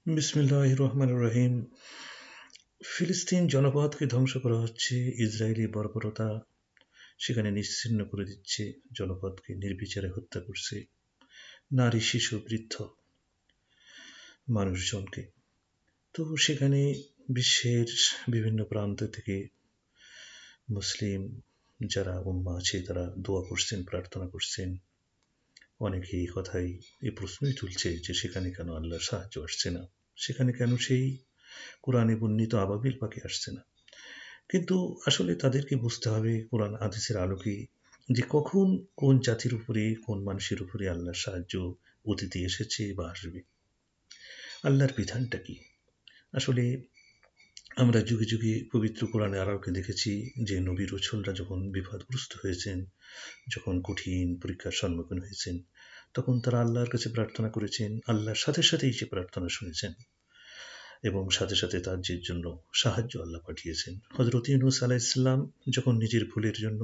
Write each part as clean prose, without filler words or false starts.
বিসমিল্লাহির রহমানির রহিম। ফিলিস্তিন জনপদকে ধ্বংস করা হচ্ছে, ইসরায়েলি বর্বরতা সেখানে নিশ্চিহ্ন করে দিচ্ছে, জনপদকে নির্বিচারে হত্যা করছে, নারী, শিশু, বৃদ্ধ মানুষজনকে। তো সেখানে বিশ্বের বিভিন্ন প্রান্ত থেকে মুসলিম যারা উম্মা আছে তারা দোয়া করছেন, প্রার্থনা করছেন। অনেকে এই প্রশ্নই তুলছে যে সেখানে কেন আল্লাহর সাহায্য আসছে না, সেখানে কেন সেই কোরআনে বর্ণিত আবাবিল পাখি আসছে না। কিন্তু আসলে তাদেরকে বুঝতে হবে কোরআন হাদিসের আলোকে যে কখন কোন জাতির উপরে, কোন মানুষের উপরে আল্লাহর সাহায্য অতীতে এসেছে বা আসবে। আল্লাহর বিধানটা কি? আসলে আমরা যুগে যুগে পবিত্র কোরআনের আলোকে দেখেছি যে নবী রাসূলরা যখন বিপদগ্রস্ত হয়েছেন, যখন কঠিন পরীক্ষার সম্মুখীন হয়েছেন, তখন তারা আল্লাহর কাছে প্রার্থনা করেছেন, আল্লাহর সাথে সাথেই সে প্রার্থনা শুনেছেন এবং সাথে সাথে তার জন্য সাহায্য আল্লাহ পাঠিয়েছেন। হযরত ইউনূস আলাইহিস সালাম যখন নিজের ভুলের জন্য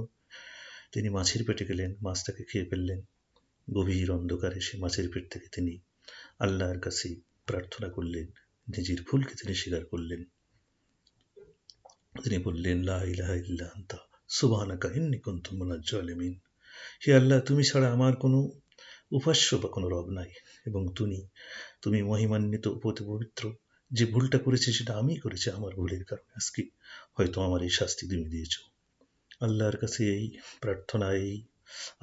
তিনি মাছের পেটে গেলেন, মাছ তাকে খেয়ে ফেললেন। গভীর অন্ধকারে সে মাছের পেট থেকে তিনি আল্লাহর কাছে প্রার্থনা করলেন, নিজের ভুলকে তিনি স্বীকার করলেন। তিনি বললেন, লা ইলাহা ইল্লা আনতা সুবহানাকা ইন্নী কুনতু মিনাজ জালিমিন। হে আল্লাহ, তুমি ছাড়া আমার কোনো উপাস্য বা কোনো রব নাই এবং তুমি মহিমান্বিত, পবিত্র। যে ভুলটা করেছি সেটা আমিই করেছি, আমার ভুলের কারণে আজকে হয়তো আমার এই শাস্তি তুমি দিয়েছো। আল্লাহর কাছে এই প্রার্থনা, এই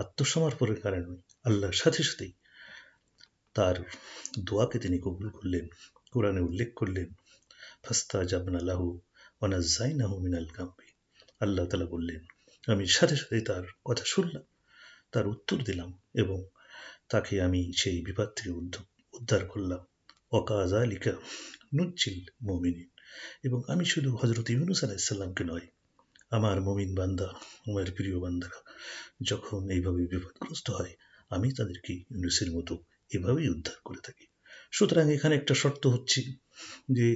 আত্মসমর্পণের কারণে আল্লাহর সাথে সাথেই তার দোয়াকে তিনি কবুল করলেন। কোরআনে উল্লেখ করলেন, ফাস্তাজাবনা লাহু ওয়া নাজ্জাইনাহু মিনাল গাম্মি। আল্লাহ তাআলা বললেন, আমি সাথে সাথেই তার কথা শুনলাম, তার উত্তর দিলাম এবং তাকে আমি সেই বিপদ থেকে উদ্ধার করলাম। ওয়াকাযালিকা নুজ্জিল মুমিনিন। এবং আমি শুধু হযরত ইউনূস আলাইহিস সালামকে নয়, আমার মুমিন বান্দা, আমার প্রিয় বান্দারা যখন এইভাবে বিপদগ্রস্ত হয়, আমি তাদেরকে ইউনূসের মতো এভাবেই উদ্ধার করে থাকি। সুতরাং এখানে একটা শর্ত হচ্ছে যে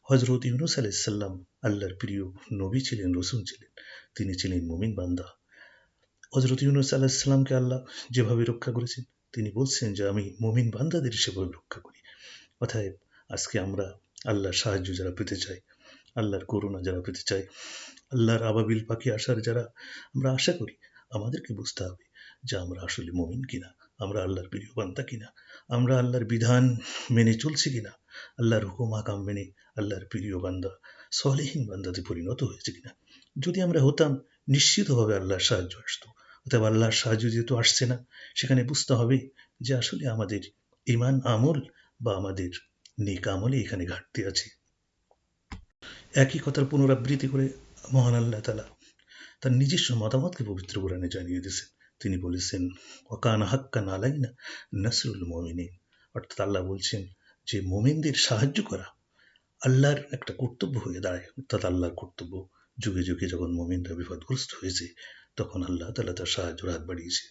হযরত ইউনূস আলাইহিস সালাম আল্লাহর প্রিয় নবী ছিলেন, রাসূল ছিলেন। তিনি ছিলেন মুমিন বান্দা। হযরত ইউনূস আলাইহিস সালামকে আল্লাহ যেভাবে রক্ষা করেছেন, তিনি বলছেন যে আমি মুমিন বান্দাদের সেভাবে রক্ষা করি। অতএব আজকে আমরা আল্লাহর সাহায্য যারা পেতে চাই, আল্লাহর করুণা যারা পেতে চাই, আল্লাহর আবাবিল পাখি আসার যারা আমরা আশা করি, আমাদেরকে বুঝতে হবে যে আমরা আসলে মুমিন কিনা, আমরা আল্লাহর প্রিয় বান্দা কিনা, আমরা আল্লাহর বিধান মেনে চলছি কিনা, আল্লাহর হুকুম হাকাম মেনে আল্লাহর প্রিয় বান্দা, সলিহীন বান্দাতে পরিণত হয়েছে কিনা। যদি আমরা হতাম, নিশ্চিতভাবে আল্লাহর সাহায্য আসতো। অতএব আল্লাহর সাহায্য যেহেতু আসছে না, সেখানে বুঝতে হবে যে আসলে আমাদের ইমান আমল বা আমাদের নেক আমলে এখানে ঘাটতি আছে। একই কথার পুনরাবৃত্তি করে মহান আল্লাহ তাআলা তার নিজস্ব মতামতকে পবিত্র কোরআনে জানিয়ে দিয়েছেন। তিনি বলেছেন, ওয়াকানা হাক্কান আলাইনা নাসরুল মুমিনিন। অর্থাৎ আল্লাহ বলছেন যে মুমিনদের সাহায্য করা আল্লাহর একটা কর্তব্য হয়ে দাঁড়ায়। অর্থাৎ আল্লাহর কর্তব্য, যুগে যুগে যখন মুমিনরা বিপদগ্রস্ত হয়েছে, তখন আল্লাহ তাআলা তার সাহায্যের হাত বাড়িয়েছেন।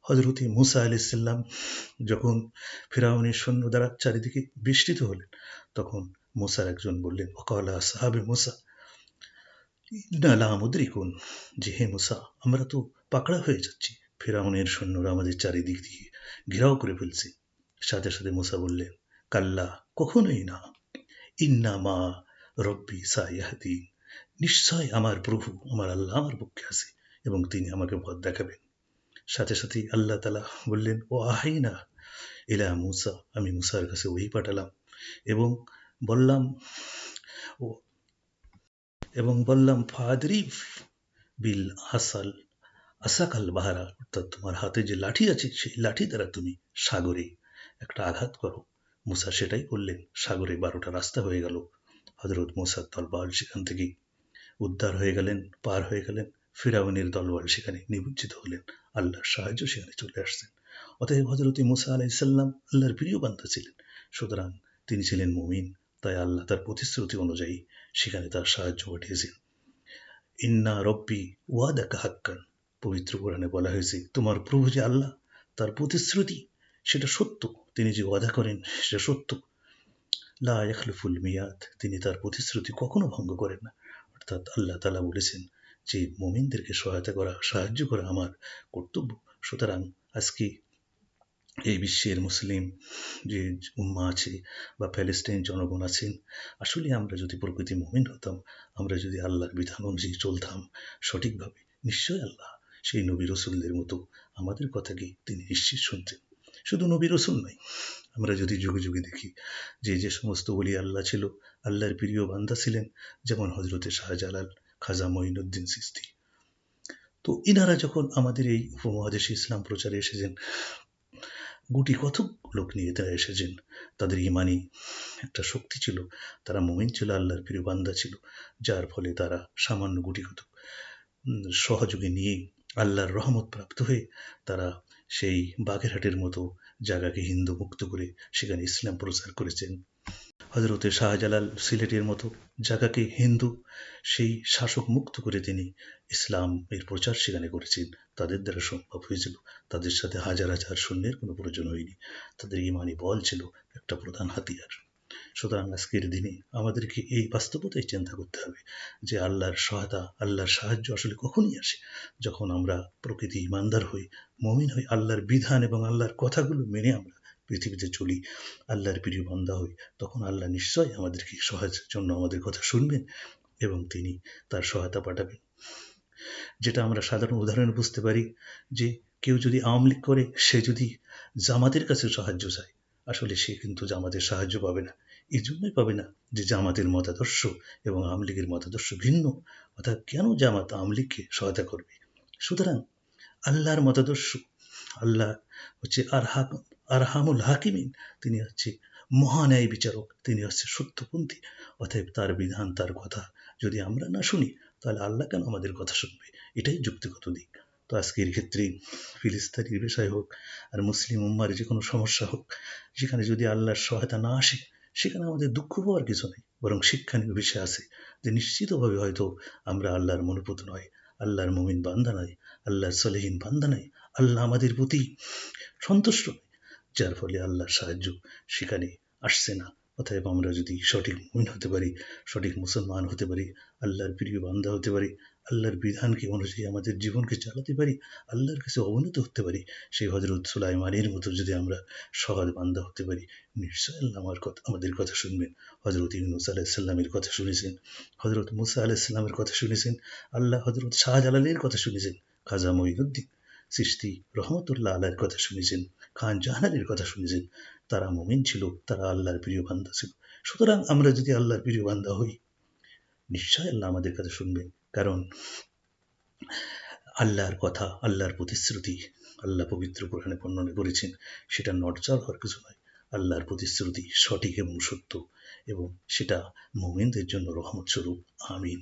হযরতে মূসা আলাইহিস সালাম যখন ফিরআউনের সৈন্য দ্বারা চারিদিকে বেষ্টিত হলেন, তখন মূসার একজন বললেন, ওয়াকালা আসহাবে মূসা ইন্না লামুদরিকুন, যে হে মূসা, আমরা তো পাকড়া হয়ে যাচ্ছি, ফিরআউনের সৈন্যরা আমাদের চারিদিক দিয়ে ঘেরাও করে ফেলছে। সাথে সাথে মূসা বললেন, কাল্লা, কখনোই না, ইন্না মা রব্বি সায়াহদিন, নিশ্চয় আমার প্রভু, আমার আল্লাহ আমার পক্ষে আছে এবং তিনি আমাকে পথ দেখাবেন। সাথে সাথেই আল্লাহ তাআলা বললেন, ও আহাইনা ইলা মূসা, আমি মূসার কাছে ওহী পাঠালাম এবং বললাম ও বললাম ফাদরিব বিল আসাকাল বাহারা, অর্থাৎ তোমার হাতে যে লাঠি আছে সেই লাঠি দ্বারা তুমি সাগরে একটা আঘাত করো। মূসা সেটাই করলেন। সাগরে 12টা রাস্তা হয়ে গেল। হযরত মূসার দলবল সেখান থেকে উদ্ধার হয়ে গেলেন, পার হয়ে গেলেন। ফিরআউনের দলবল সেখানে নিমজ্জিত হলেন। আল্লাহর সাহায্য সেখানে চলে আসছেন। অতএব হযরত মূসা আলাইহিস সালাম আল্লাহর প্রিয় বান্দা ছিলেন। সুতরাং তিনি ছিলেন মুমিন। তাই আল্লাহ তার প্রতিশ্রুতি অনুযায়ী সেখানে তার সাহায্য পাঠিয়েছেন। ইন্না রব্বি ওয়াদাকা হাক্কান, পবিত্র কোরআনে বলা হয়েছে তোমার প্রভু যে আল্লাহ, তার প্রতিশ্রুতি সেটা সত্য। তিনি যে ওয়াদা করেন সেটা সত্য। লা ইয়াখলিফুল মিয়াদ, তিনি তার প্রতিশ্রুতি কখনো ভঙ্গ করেন না। অর্থাৎ আল্লাহ তাআলা বলেছেন যে মুমিনদেরকে সহায়তা করা, সাহায্য করা আমার কর্তব্য। সুতরাং আজকে এই বিশ্বের মুসলিম যে উম্মা আছে বা প্যালেস্টাইন জনগণ আছেন, আসলে আমরা যদি প্রকৃত মুমিন হতাম, আমরা যদি আল্লাহর বিধান অনুযায়ী চলতাম সঠিকভাবে, নিশ্চয়ই আল্লাহ সেই নবী রসুলদের মতো আমাদের কথাকে তিনি নিশ্চিত শুনতেন। শুধু নবী রসুল নয়, আমরা যদি যুগে যুগে দেখি যে সমস্ত ওলি আল্লাহ ছিল, আল্লাহর প্রিয় বান্দা ছিলেন, যেমন হজরতে শাহজালাল, খাজা মঈনুদ্দিন চিশতি। তো ইনারা যখন আমাদের এই উপমহাদেশে ইসলাম প্রচারে এসেছেন, গুটি কতক লোক নিয়ে তারা এসেছেন, তাদের ইমানি একটা শক্তি ছিল, তারা মুমিন ছিল, আল্লাহর প্রিয় বান্দা ছিল, যার ফলে তারা সামান্য গুটি কতক সহযোগে নিয়ে আল্লাহর রহমত প্রাপ্ত হয়ে তারা সেই বাগেরহাটের মতো জায়গাকে হিন্দু মুক্ত করে সেখানে ইসলাম প্রচার করেছেন। হজরতে শাহজালাল সিলেটের মতো জায়গাকে হিন্দু সেই শাসক মুক্ত করে তিনি ইসলাম এর প্রচার সেখানে করেছেন। তাদের দ্বারা সম্ভব হয়েছিল, তাদের সাথে হাজার হাজার সৈন্যের কোনো প্রয়োজন হয়নি, তাদের ইমানি বল ছিল একটা প্রধান হাতিয়ার। সুতরাং আজকের দিনে আমাদেরকে এই বাস্তবতাই চিন্তা করতে হবে যে আল্লাহর সহায়তা, আল্লাহর সাহায্য আসলে কখনই আসে, যখন আমরা প্রকৃতি ইমানদার হই, মমিন হই, আল্লাহর বিধান এবং আল্লাহর কথাগুলো মেনে আমরা পৃথিবীতে চলি, আল্লাহর প্রিয় বান্দা হই, তখন আল্লাহ নিশ্চয়ই আমাদেরকে সাহায্যের জন্য আমাদের কথা শুনবেন এবং তিনি তার সহায়তা পাঠাবেন। যেটা আমরা সাধারণ উদাহরণে বুঝতে পারি যে কেউ যদি আওয়ামী লীগ করে, সে যদি জামাতের কাছে সাহায্য চায়, আসলে সে কিন্তু জামাতের সাহায্য পাবে না। এই জন্যই পাবে না যে জামাতের মতাদর্শ এবং আওয়ামী লীগের মতাদর্শ ভিন্ন, অর্থাৎ কেন জামাত আওয়ামী লীগকে সহায়তা করবে। সুতরাং আল্লাহর মতাদর্শ, আল্লাহ হচ্ছে আরহামুল হাকিমিন, তিনি হচ্ছে মহান্যায় বিচারক, তিনি হচ্ছে সত্যপন্থী। অতএব তার বিধান, তার কথা যদি আমরা না শুনি, তাহলে আল্লাহ কেন আমাদের কথা শুনবে? এটাই যুক্তিগত দিক। তো আজকের ক্ষেত্রে ফিলিস্তিনের বিষয় হোক আর মুসলিম উম্মার যে কোনো সমস্যা হোক, যেখানে যদি আল্লাহর সহায়তা না আসে, সেখানে আমাদের দুঃখ পাওয়ার কিছু নেই, বরং শিক্ষণীয় বিষয় আছে যে নিশ্চিতভাবে হয়তো আমরা আল্লাহর মনোপুত নয়, আল্লাহর মুমিন বান্দা নয়, আল্লাহর সলেহীন বান্দা নয়, আল্লাহ আমাদের প্রতি সন্তুষ্ট নয়, যার ফলে আল্লাহর সাহায্য সেখানে আসছে না। অতএব আমরা যদি সঠিক মুমিন হতে পারি, সঠিক মুসলমান হতে পারি, আল্লাহর প্রিয় বান্দা হতে পারি, আল্লাহর বিধানকে অনুযায়ী আমাদের জীবনকে চালাতে পারি, আল্লাহর কাছে অবনত হতে পারি, সেই হজরত সুলাইমানের মতো যদি আমরা সহজ বান্দা হতে পারি, নিশ্চয় আল্লাহ আমাদের কথা শুনবেন। হজরত ইউনুস আলাইসাল্লামের কথা শুনেছেন, হজরত মুসা আলাইসাল্লামের কথা শুনেছেন, আল্লাহ হজরত শাহজালালের কথা শুনেছেন, খাজা মঈনুদ্দিন চিশতি রহমতুল্লাহ আলাইয়ের কথা শুনেছেন, খান জাহানারের কথা শুনেছেন। তারা মুমিন ছিল, তারা আল্লাহর প্রিয় বান্দা ছিল। সুতরাং আমরা যদি আল্লাহর প্রিয় বান্দা হই, নিশ্চয় আল্লাহ আমাদের কথা শুনবেন। কারণ আল্লাহর কথা, আল্লাহর প্রতিশ্রুতি আল্লাহ পবিত্র কোরআনে বর্ণনা করেছেন, সেটা নড়চড় হওয়ার কিছু নয়। আল্লাহর প্রতিশ্রুতি সঠিক এবং সত্য, এবং সেটা মুমিনদের জন্য রহমত স্বরূপ। আমিন।